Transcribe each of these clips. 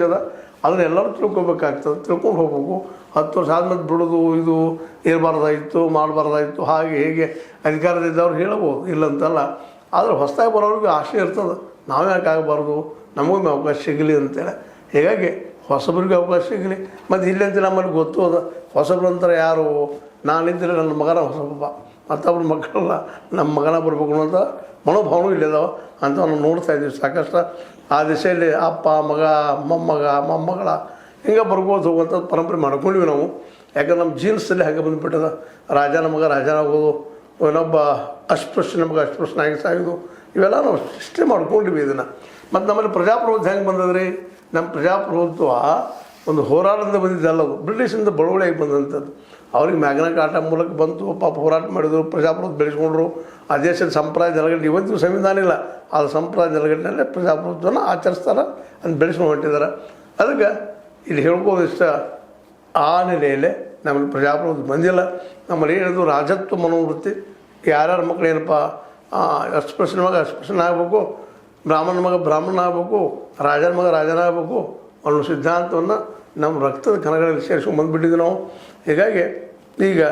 ಅದ ಅದನ್ನ ಎಲ್ಲರೂ ತಿಳ್ಕೊಬೇಕಾಗ್ತದೆ, ತಿಳ್ಕೊಂಡು ಹೋಗ್ಬೇಕು. 10 ವರ್ಷ ಆದ್ಮೇಲೆ ಬಿಡೋದು ಇದು ಇರಬಾರ್ದಾಯಿತು, ಮಾಡಬಾರ್ದಾಯಿತು, ಹಾಗೆ ಹೇಗೆ ಅಧಿಕಾರದಿದ್ದವ್ರು ಹೇಳಬಹುದು, ಇಲ್ಲಂತಲ್ಲ. ಆದರೆ ಹೊಸದಾಗಿ ಬರೋರಿಗೆ ಆಸೆ ಇರ್ತದೆ, ನಾವೇ ಯಾಕೆ ಆಗಬಾರ್ದು, ನಮಗೂ ಅವಕಾಶ ಸಿಗಲಿ ಅಂತೇಳಿ. ಹೀಗಾಗಿ ಹೊಸಬ್ರಿಗೆ ಅವಕಾಶ ಸಿಗಲಿ. ಮತ್ತು ಇಲ್ಲಂತ ನಮ್ಮಲ್ಲಿ ಗೊತ್ತು ಅದ, ಹೊಸಬ್ರು ಅಂತಾರೆ ಯಾರು, ನಾನಿದ್ದರೆ ನನ್ನ ಮಗನ ಹೊಸಬ, ಮತ್ತೊಬ್ಬರ ಮಕ್ಕಳಲ್ಲ ನಮ್ಮ ಮಗನ ಬರಬೇಕು ಅನ್ನೋಂಥ ಮನೋಭಾವನೂ ಇಲ್ಲಿದ್ದಾವೆ ಅಂತ ನಾವು ನೋಡ್ತಾ ಇದ್ದೀವಿ ಸಾಕಷ್ಟು. ಆ ದಿಶೆಯಲ್ಲಿ ಅಪ್ಪ ಮಗ ಮೊಮ್ಮಗಳ ಹಿಂಗೆ ಬರ್ಬೋದು ಹೋಗುವಂಥ ಪರಂಪರೆ ಮಾಡ್ಕೊಂಡಿವಿ ನಾವು. ಯಾಕಂದ್ರೆ ನಮ್ಮ ಜೀನ್ಸಲ್ಲಿ ಹಾಗೆ ಬಂದುಬಿಟ್ಟದ, ರಾಜನ ಮಗ ರಾಜನಾಗೋದು, ಇನ್ನೊಬ್ಬ ಅಸ್ಪೃಶ್ಯ ನಮಗೆ ಅಸ್ಪೃಶ್ಯನಾಗಿ ಸಾಯೋದು, ಇವೆಲ್ಲ ನಾವು ಸೃಷ್ಟಿ ಮಾಡ್ಕೊಂಡಿವಿ ಇದನ್ನು. ಮತ್ತು ನಮ್ಮಲ್ಲಿ ಪ್ರಜಾಪ್ರಭುತ್ವ ಹೆಂಗೆ ಬಂದದ್ರಿ, ನಮ್ಮ ಪ್ರಜಾಪ್ರಭುತ್ವ ಒಂದು ಹೋರಾಟದಿಂದ ಬಂದಿದ್ದಲ್ಲ, ಅದು ಬ್ರಿಟಿಷಿಂದ ಬಳುವಳಿಯಾಗಿ ಬಂದಂಥದ್ದು. ಅವ್ರಿಗೆ ಮ್ಯಾಗ್ನಾ ಕಾರ್ಟಾ ಮೂಲಕ ಬಂತು, ಪಾಪ ಹೋರಾಟ ಮಾಡಿದರು, ಪ್ರಜಾಪ್ರಭುತ್ವ ಬೆಳೆಸ್ಕೊಂಡ್ರು. ಆ ದೇಶದ ಸಂಪ್ರದಾಯ ನೆಲಗಟ್ಟು ಇವತ್ತಿಗೂ ಸಂವಿಧಾನ ಇಲ್ಲ, ಆ ಸಂಪ್ರದಾಯ ನೆಲಗಟ್ಟಿನಲ್ಲೇ ಪ್ರಜಾಪ್ರಭುತ್ವನ ಆಚರಿಸ್ತಾರೆ, ಅದನ್ನು ಬೆಳೆಸ್ಕೊಂಡು ಹೊಂಟಿದ್ದಾರೆ. ಅದಕ್ಕೆ ಇಲ್ಲಿ ಹೇಳ್ಬೋದು ಇಷ್ಟ, ಆ ನೆಲೆಯಲ್ಲೇ ನಮ್ಮಲ್ಲಿ ಪ್ರಜಾಪ್ರಭುತ್ವ ಬಂದಿಲ್ಲ. ನಮ್ಮಲ್ಲಿ ಏನಿದು ರಾಜತ್ವ ಮನೋವೃತ್ತಿ, ಯಾರ್ಯಾರ ಮಕ್ಕಳು ಏನಪ್ಪ ಅಸ್ಪೃಶ್ಯನ ಮಗ ಅಸ್ಪೃಶ್ಯನ ಆಗಬೇಕು, ಬ್ರಾಹ್ಮಣ ಮಗ ಬ್ರಾಹ್ಮಣ ಆಗಬೇಕು, ರಾಜನ ಮಗ ರಾಜನ ಆಗಬೇಕು ಅನ್ನೋ ಸಿದ್ಧಾಂತವನ್ನು ನಮ್ಮ ರಕ್ತದ ಕಣಗಳಲ್ಲಿ ಸೇರಿಸ್ಕೊಂಡು ಬಂದುಬಿಟ್ಟಿದ್ವಿ ನಾವು. ಹೀಗಾಗಿ ಈಗ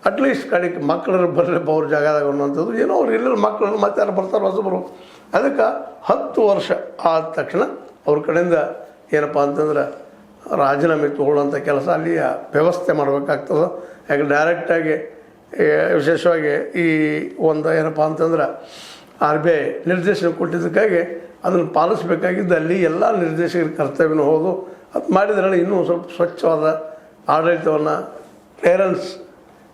ಅಟ್ಲೀಸ್ಟ್ ಕಡೆಗೆ ಮಕ್ಕಳು ಬರಲಿಪ್ಪ ಅವ್ರ ಜಾಗದಾಗ ಅನ್ನುವಂಥದ್ದು, ಏನೋ ಅವ್ರು ಇಲ್ಲ ಮಕ್ಕಳನ್ನು ಮತ್ತೆ ಯಾರು ಬರ್ತಾರೆ ಹೊಸಬರು. ಅದಕ್ಕೆ 10 ವರ್ಷ ಆದ ತಕ್ಷಣ ಅವ್ರ ಕಡೆಯಿಂದ ಏನಪ್ಪ ಅಂತಂದ್ರೆ ರಾಜೀನಾಮೆ ತೊಗೊಳ್ಳೋಂಥ ಕೆಲಸ ಅಲ್ಲಿ ವ್ಯವಸ್ಥೆ ಮಾಡಬೇಕಾಗ್ತದೆ. ಯಾಕೆ ಡೈರೆಕ್ಟಾಗಿ ವಿಶೇಷವಾಗಿ ಈ ಒಂದು ಏನಪ್ಪ ಅಂತಂದ್ರೆ RBI ನಿರ್ದೇಶನ ಕೊಟ್ಟಿದ್ದಕ್ಕಾಗಿ ಅದನ್ನು ಪಾಲಿಸಬೇಕಾಗಿದ್ದು ಅಲ್ಲಿ ಎಲ್ಲ ನಿರ್ದೇಶಕರ ಕರ್ತವ್ಯನೂ ಹೌದು. ಅದು ಮಾಡಿದ್ರೆ ಇನ್ನೂ ಸ್ವಲ್ಪ ಸ್ವಚ್ಛವಾದ ಆಡಳಿತವನ್ನು ಕ್ಲಿಯರೆನ್ಸ್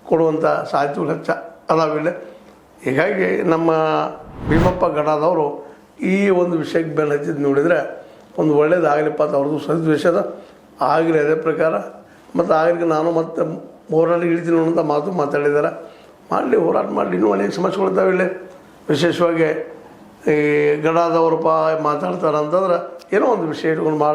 ಕೊಡುವಂಥ ಸಾಧ್ಯತೆಗಳು ಹೆಚ್ಚು ಅದಾವಿಲ್ಲ. ಹೀಗಾಗಿ ನಮ್ಮ ಭೀಮಪ್ಪ ಗಡದವರು ಈ ಒಂದು ವಿಷಯಕ್ಕೆ ಬೆಲೆ ಹಚ್ಚಿದ್ದು ನೋಡಿದರೆ ಒಂದು ಒಳ್ಳೇದಾಗಲಿಪ್ಪ ಅಂತ ಅವ್ರದ್ದು ಸದ್ವಿಷಯದ ಆಗಲಿ. ಅದೇ ಪ್ರಕಾರ ಮತ್ತು ಆಗಲಿಕ್ಕೆ ನಾನು ಮತ್ತೆ ಹೋರಾಟ ಇಳಿತೀನಿ ಅನ್ನೋಂಥ ಮಾತು ಮಾತಾಡಿದ್ದಾರೆ. ಮಾಡಲಿ, ಹೋರಾಟ ಮಾಡಲಿ, ಇನ್ನೂ ಅನೇಕ ಸಮಸ್ಯೆಗಳಿದ್ದಾವೆ ಇಲ್ಲಿ. ವಿಶೇಷವಾಗಿ ಈ ಗಡದವರಪ್ಪ ಮಾತಾಡ್ತಾರೆ ಅಂತಂದ್ರೆ ಏನೋ ಒಂದು ವಿಷಯ ಇಟ್ಕೊಂಡು